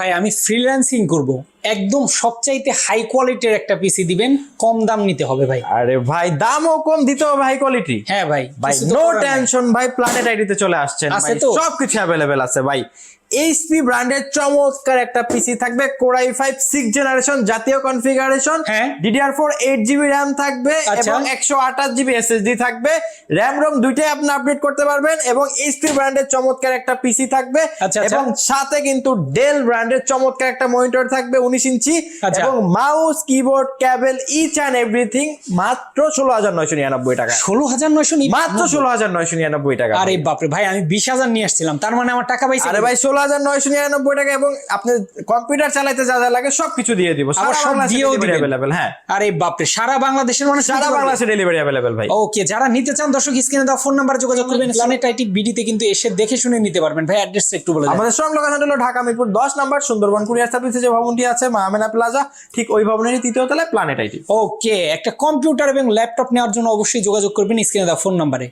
ভাই আমি ফ্রিল্যান্সিং করব, একদম সবচাইতে হাই কোয়ালিটির একটা পিসি দিবেন, কম দাম নিতে হবে ভাই। আরে ভাই দামও কম দিতে হবে, হাই কোয়ালিটি। হ্যাঁ ভাই, ভাই কিছু তো নো করার নাই। টেনশন ভাই, প্ল্যানেট আইডিতে চলে আসছেন আছে ভাই, তো? সবকিছু অ্যাভেলেবেল আছে ভাই। এইচপি ব্র্যান্ডের চমৎকার একটা পিসি থাকবে, Core i5 6th জেনারেশন জাতীয় কনফিগারেশন, হ্যাঁ। DDR4 8GB RAM থাকবে আচ্ছা। এবং 128GB SSD থাকবে, RAM ROM দুইটাই আপনি আপডেট করতে পারবেন এবং এইচপি ব্র্যান্ডের চমৎকার একটা পিসি থাকবে আচ্ছা, আচ্ছা। এবং সাথে কিন্তু ডেল ব্র্যান্ডের চমৎকার একটা মনিটর থাকবে 19 ইঞ্চি আচ্ছা। এবং mouse keyboard cable each and everything মাত্র 16,999 টাকা। 16,900 মাত্র 16,999 টাকা। আরে বাপরে ভাই, আমি 20,000 নিয়ে আসছিলাম, তার মানে আমার টাকা পাইছি। আরে ভাই 16,999 টাকা এবং আপনি কম্পিউটার চালাইতে যা যা লাগে সবকিছু দিয়ে দিব, আবার সব দিয়েও দিবেন। अवेलेबल। হ্যাঁ, আরে বাপরে, সারা বাংলাদেশের মানুষ সারা বাংলাদেশে ডেলিভারি अवेलेबल ভাই। ওকে, যারা নিতে চান দর্শক স্ক্রিনে দেওয়া ফোন নাম্বার যোগাযোগ করবেন। প্ল্যানেট আইটি বিডিতে কিন্তু এসে দেখে শুনে নিতে পারবেন ভাই। অ্যাড্রেসটা একটু বলে দেন। আমাদের শ্রম লোকেশন হলো ঢাকা মিরপুর 10 নম্বর সুন্দরবন কুরিয়ার সার্ভিসে যে ভবনটি আছে মাহমেনা প্লাজা, ঠিক ওই ভবনেরই তৃতীয় তলায় প্ল্যানেট আইটি। ওকে, একটা কম্পিউটার এবং ল্যাপটপ নেওয়ার জন্য অবশ্যই যোগাযোগ করবেন স্ক্রিনে দেওয়া ফোন নাম্বারে।